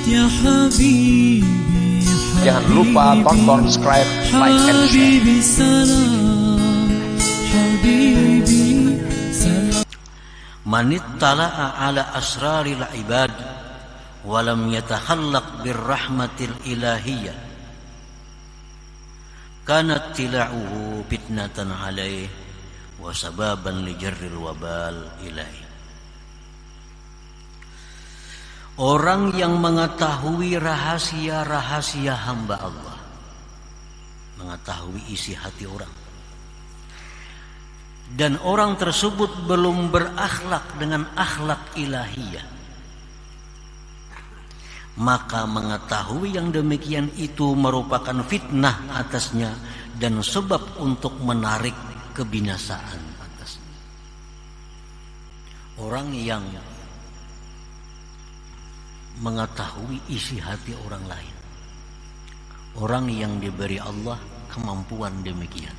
يا حبيبي Jangan lupa tonton, subscribe, like, and share. حبيبي سلام حبيبي سلام. Man ittala'a ala asraril ibad walam yatakhallaq birrahmatil ilahiyyah kanat tila'uhu fitnatan alaih wa sababan li jarril wabal ilaih. Orang yang mengetahui rahasia-rahasia hamba Allah, mengetahui isi hati orang, dan orang tersebut belum berakhlak dengan akhlak ilahiyah, maka mengetahui yang demikian itu merupakan fitnah atasnya dan sebab untuk menarik kebinasaan atasnya. Orang yang mengetahui isi hati orang lain, orang yang diberi Allah kemampuan demikian,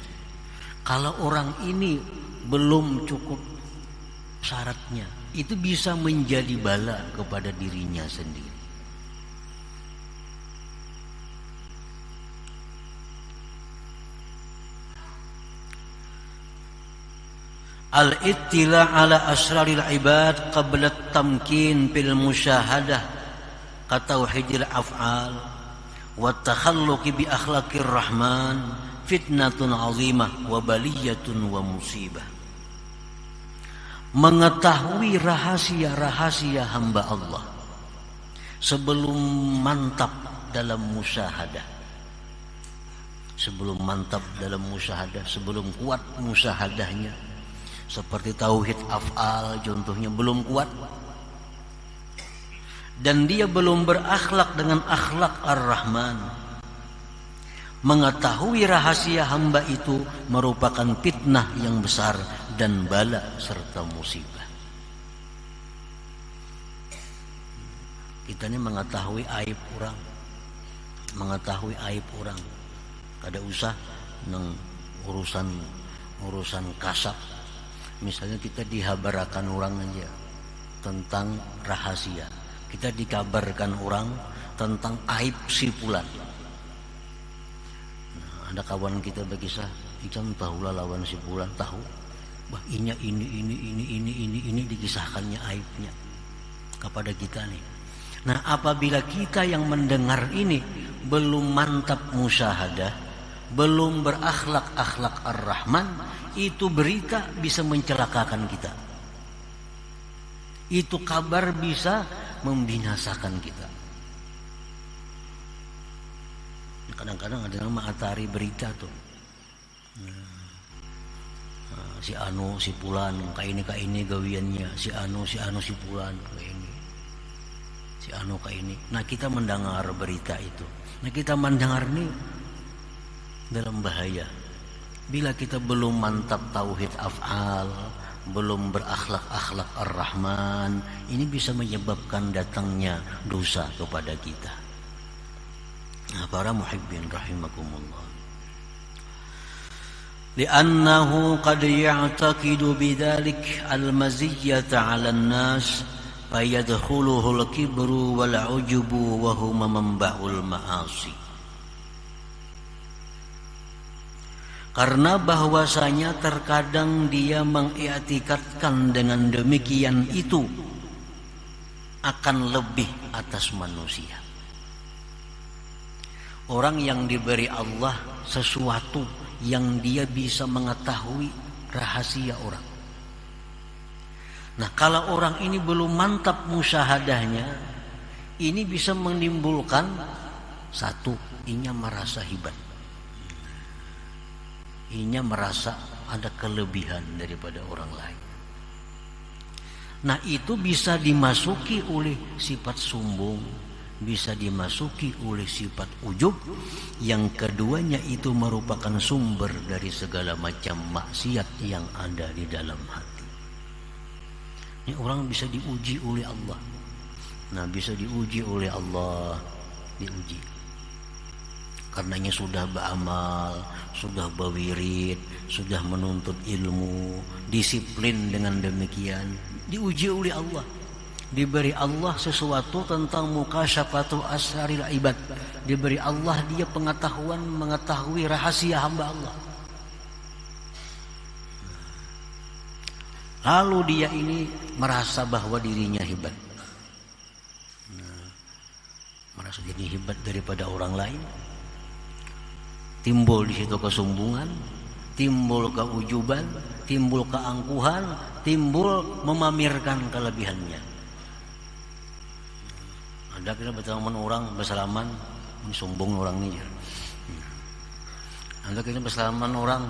kalau orang ini belum cukup syaratnya, itu bisa menjadi bala kepada dirinya sendiri. Al-ittila ala asraril ibad qabla at-tamkin fil musyahadah katauhidil af'al wa takhalluqi bi akhlaqir rahman fitnatun azimah wa baliyatun wa musibah. Mengetahui rahasia-rahasia hamba Allah sebelum mantap dalam musyahadah, sebelum mantap dalam musyahadah, sebelum kuat musyahadahnya, seperti tauhid af'al contohnya belum kuat, dan dia belum berakhlak dengan akhlak ar-Rahman. Mengetahui rahasia hamba itu merupakan fitnah yang besar dan bala serta musibah. Kita ini mengetahui aib orang, mengetahui aib orang, kada usah nang urusan kasap. Misalnya kita dihabarakan orang aja tentang rahasia, kita dikabarkan orang tentang aib si fulan. Nah, ada kawan kita berkisah, "Icam tahulah lawan si fulan, tahu. Bah, ini dikisahkannya aibnya kepada kita nih." Nah, apabila kita yang mendengar ini belum mantap musyahadah, belum berakhlak akhlak ar-Rahman, itu berita bisa mencelakakan kita. Itu kabar bisa membinasakan kita. Kadang-kadang ada yang mengatari berita tuh. Si anu si pulan kayak ini gawiannya, si anu si pulan kayak ini. Si anu kayak ini. Nah, kita mendengar berita itu. Nah, kita mendengar nih dalam bahaya. Bila kita belum mantap tauhid af'al, belum berakhlak-akhlak ar-Rahman, ini bisa menyebabkan datangnya dosa kepada kita. Nah, para muhibbin rahimakumullah, li'annahu qad ya'taqidu bidzalik al-maziyyata 'ala an-nas fayadkhuluhu al-kibru wal-'ujubu wa huma manba'ul ma'asi. Karena bahwasanya terkadang dia mengiktikadkan dengan demikian itu akan lebih atas manusia. Orang yang diberi Allah sesuatu yang dia bisa mengetahui rahasia orang. Nah, kalau orang ini belum mantap musyahadahnya, ini bisa menimbulkan satu, inya merasa hebat. Inya merasa ada kelebihan daripada orang lain. Nah, itu bisa dimasuki oleh sifat sombong, bisa dimasuki oleh sifat ujub, yang keduanya itu merupakan sumber dari segala macam maksiat yang ada di dalam hati. Ini orang bisa diuji oleh Allah. Nah, bisa diuji oleh Allah, diuji. Karenanya sudah beramal, sudah berwirid, sudah menuntut ilmu, disiplin dengan demikian, diuji oleh Allah. Diberi Allah sesuatu tentang mukasyafatu asraril ibad. Diberi Allah dia pengetahuan mengetahui rahasia hamba Allah. Lalu dia ini merasa bahwa dirinya hebat. Merasa jadi hebat daripada orang lain. Timbul di situ kesombongan, timbul keujuban, timbul keangkuhan, timbul memamerkan kelebihannya. Ada kita bertemu orang bersalaman, sombong orang ini. Ada kita bersalaman orang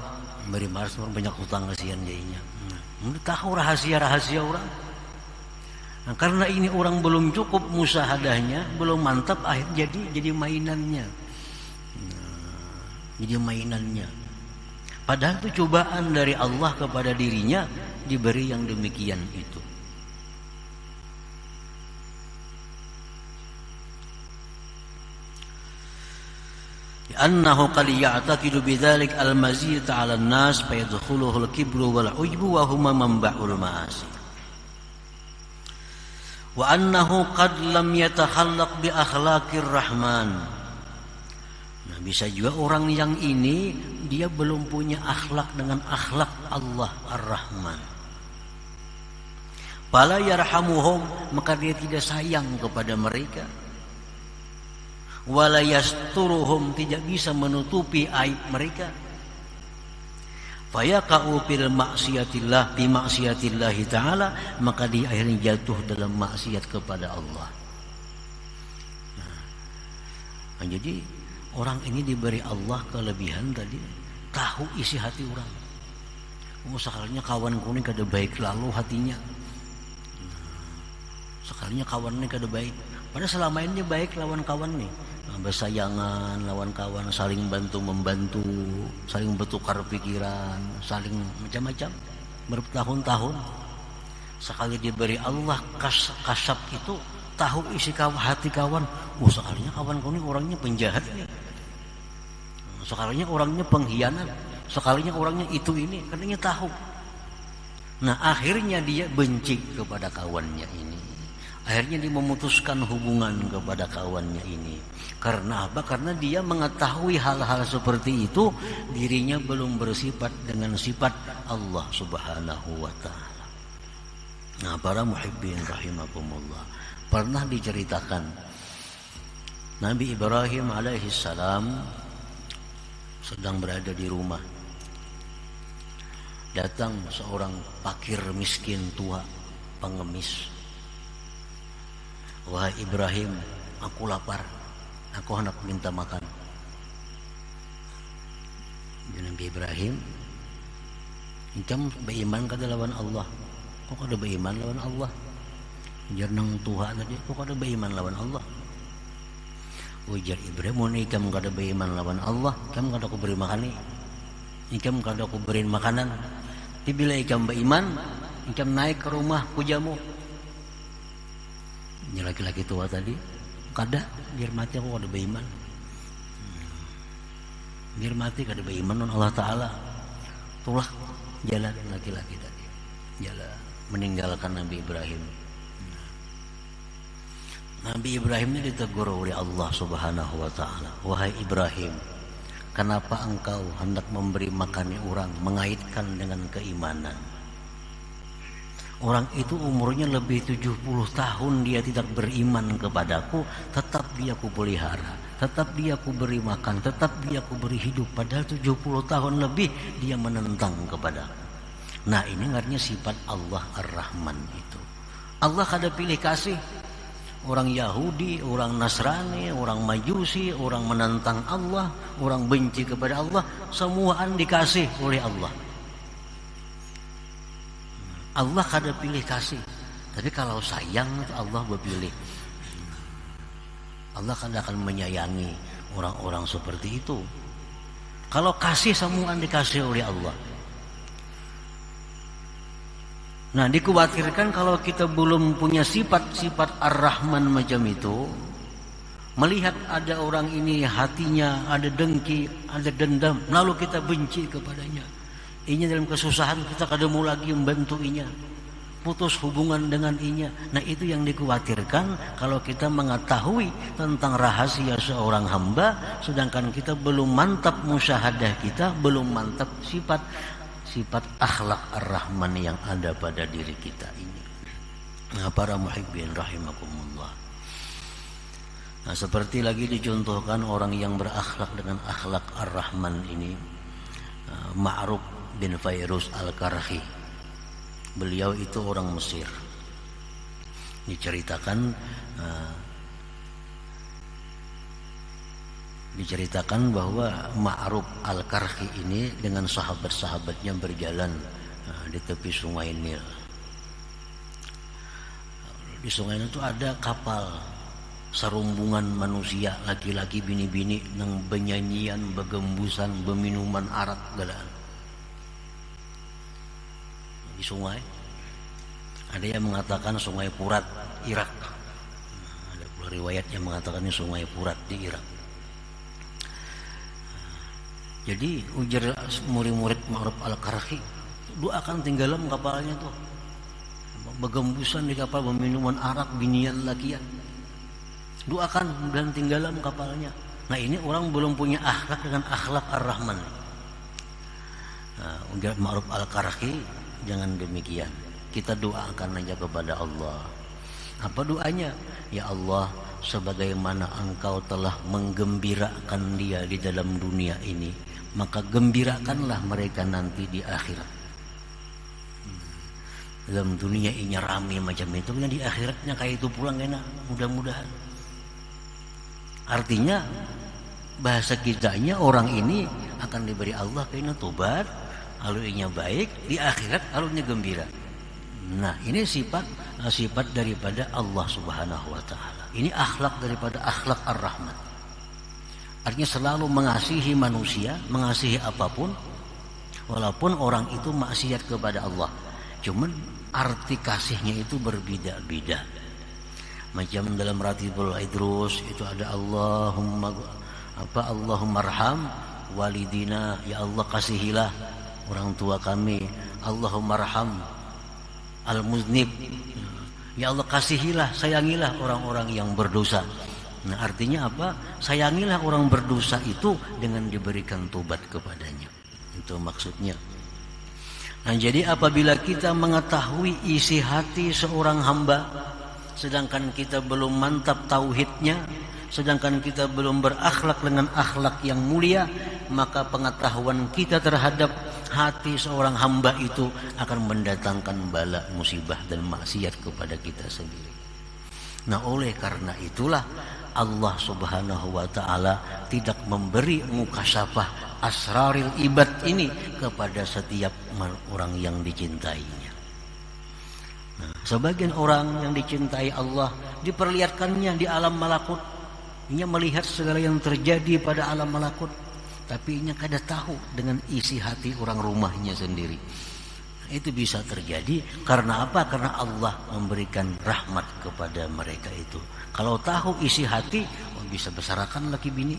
beri maras orang banyak hutang kasihan jadinya. Tahu rahasia-rahasia orang. Nah, karena ini orang belum cukup musahadahnya, belum mantap, akhirnya jadi mainannya. Jadi mainannya. Padahal itu cobaan dari Allah kepada dirinya diberi yang demikian itu. Annahu qad ya'taqidu bidzalik al-maziyata 'ala an-nas fa yadkhuluhu al-kibru wal 'ujbu wa huma manba'ul ma'asi. Wa annahu qad lam yatakhallaq bi akhlaqir rahman. Nah, bisa juga orang yang ini dia belum punya akhlak dengan akhlak Allah Ar-Rahman. Fala yarhamuhum, maka dia tidak sayang kepada mereka. Wala yasturuhum, tidak bisa menutupi aib mereka. Fayaqa'u fil maksiatillah bi maksiatillah taala, maka dia akhirnya jatuh dalam maksiat kepada Allah. Nah, jadi orang ini diberi Allah kelebihan tadi, tahu isi hati orang. Sekalinya kawan kuning kada baik lalu hatinya. Sekalinya kawannya kada baik. Padahal selama ini baik lawan kawan nih. Bersayangan lawan kawan, saling bantu membantu, saling bertukar pikiran, saling macam-macam bertahun-tahun. Sekali diberi Allah kasab itu, tahu isi hati kawan. Sekalinya kawan kuning orangnya penjahat nih. Sekalinya orangnya pengkhianat, sekalinya orangnya itu ini, katanya tahu. Nah, akhirnya dia benci kepada kawannya ini. Akhirnya dia memutuskan hubungan kepada kawannya ini. Karena apa? Karena dia mengetahui hal-hal seperti itu, dirinya belum bersifat dengan sifat Allah Subhanahu wa ta'ala. Nah, para muhibbin rahimakumullah, pernah diceritakan Nabi Ibrahim alaihissalam sedang berada di rumah. Datang seorang fakir miskin tua, pengemis. Wahai Ibrahim, aku lapar, aku hendak minta makan. Nabi Ibrahim, engkau beriman kada lawan Allah. Kok kada beriman lawan Allah? Jernang Tuhan tadi, kok kada beriman lawan Allah? Ujar Ibrahim, mun ikam kada beriman lawan Allah, ikam kada aku beri makan nih. Ikam kada aku beri makanan. Tapi bila ikam beriman, ikam naik ke rumah pujamu. Ini laki-laki tua tadi, kada biar mati aku kada beriman. Biar mati kada beriman non Allah Ta'ala. Tulah jalan laki-laki tadi, jalan meninggalkan Nabi Ibrahim. Nabi Ibrahim ini ditegur oleh Allah Subhanahu wa ta'ala. Wahai Ibrahim, kenapa engkau hendak memberi makan orang, mengaitkan dengan keimanan? Orang itu umurnya lebih 70 tahun dia tidak beriman kepadaku, tetap dia ku pelihara, tetap dia ku beri makan, tetap dia ku beri hidup. Padahal 70 tahun lebih dia menentang kepadaku. Nah, ini artinya sifat Allah Ar-Rahman itu. Allah kada pilih kasih. Orang Yahudi, orang Nasrani, orang Majusi, orang menentang Allah, orang benci kepada Allah, semuaan dikasih oleh Allah. Allah kada pilih kasih. Tapi kalau sayang Allah berpilih. Allah kada akan menyayangi orang-orang seperti itu. Kalau kasih semuaan dikasih oleh Allah. Nah, dikhawatirkan kalau kita belum punya sifat-sifat Ar-Rahman macam itu, melihat ada orang ini hatinya ada dengki, ada dendam, lalu kita benci kepadanya. Ini dalam kesusahan kita kada mau lagi membantuinya. putus hubungan dengan inya. Nah itu yang dikhawatirkan kalau kita mengetahui tentang rahasia seorang hamba, sedangkan kita belum mantap musyahadah kita, belum mantap sifat akhlak ar-Rahman yang ada pada diri kita ini. Nah para muhibbin rahimakumullah. Nah seperti lagi dicontohkan orang yang berakhlak dengan akhlak ar-Rahman ini, Ma'ruf bin Fairuz Al-Karhi. Beliau itu orang Mesir. Diceritakan bahwa Ma'ruf Al-Karhi ini dengan sahabat-sahabatnya berjalan di tepi sungai Nil. Di sungai Nil itu ada kapal serumbungan manusia, laki-laki bini-bini nang benyanyian, begembusan, beminuman arak galaan. Di sungai ada yang mengatakan sungai Furat Irak, ada pula riwayat yang mengatakan ini sungai Furat di Irak. Jadi ujar murid-murid Ma'ruf Al-Karhi, doakan tenggelam kapalnya tuh, begembusan di kapal minuman arak binian lakian, doakan dan tenggelam kapalnya. Nah ini orang belum punya akhlak dengan akhlak ar-Rahman. Ujar Ma'ruf Al-Karhi, jangan demikian. Kita doakan aja kepada Allah. Apa doanya? Ya Allah, sebagaimana Engkau telah menggembirakan dia di dalam dunia ini, maka gembirakanlah mereka nanti di akhirat. Dalam dunia ini rame macam itu, di akhiratnya kayak itu pulang enak, mudah-mudahan. Artinya bahasa kitanya orang ini akan diberi Allah kena tobat, alunya baik, di akhirat alunya gembira. Nah ini sifat daripada Allah Subhanahu wa ta'ala. Ini akhlak daripada akhlak ar-Rahman. Artinya selalu mengasihi manusia, mengasihi apapun, walaupun orang itu maksiat kepada Allah. Cuman arti kasihnya itu berbeda-beda. Macam dalam Ratibul Idrus itu ada Allahumma arham walidina, ya Allah kasihilah orang tua kami. Allahumma arham al-muznib, ya Allah kasihilah, sayangilah orang-orang yang berdosa. Nah artinya apa? Sayangilah orang berdosa itu dengan diberikan tobat kepadanya. Itu maksudnya. Nah jadi apabila kita mengetahui isi hati seorang hamba, sedangkan kita belum mantap tauhidnya, sedangkan kita belum berakhlak dengan akhlak yang mulia, maka pengetahuan kita terhadap hati seorang hamba itu akan mendatangkan bala, musibah dan maksiat kepada kita sendiri. Nah oleh karena itulah Allah Subhanahu wa ta'ala tidak memberi mukasyafah asraril ibad ini kepada setiap orang yang dicintainya. Nah, sebagian orang yang dicintai Allah diperlihatkannya di alam malakut. Ia melihat segala yang terjadi pada alam malakut, tapi ia kada tahu dengan isi hati orang rumahnya sendiri. Itu bisa terjadi karena apa? Karena Allah memberikan rahmat kepada mereka itu. Kalau tahu isi hati, bisa besarakan laki bini,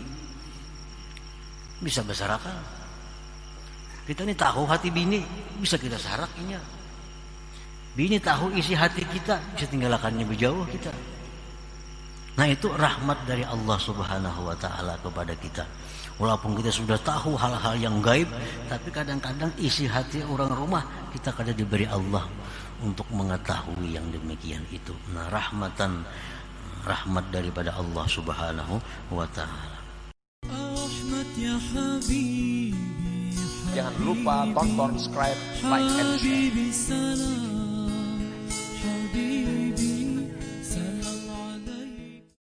bisa besarakan. Kita ini tahu hati bini, bisa kita sarakinya. Bini tahu isi hati kita, bisa tinggalkannya berjauh kita. Nah itu rahmat dari Allah Subhanahu wa ta'ala kepada kita. Walaupun kita sudah tahu hal-hal yang gaib, tapi kadang-kadang isi hati orang rumah kita kadang diberi Allah untuk mengetahui yang demikian itu. Nah rahmat daripada Allah Subhanahu wa ta'ala. Jangan lupa tonton, subscribe, like, and share. Habibi salam.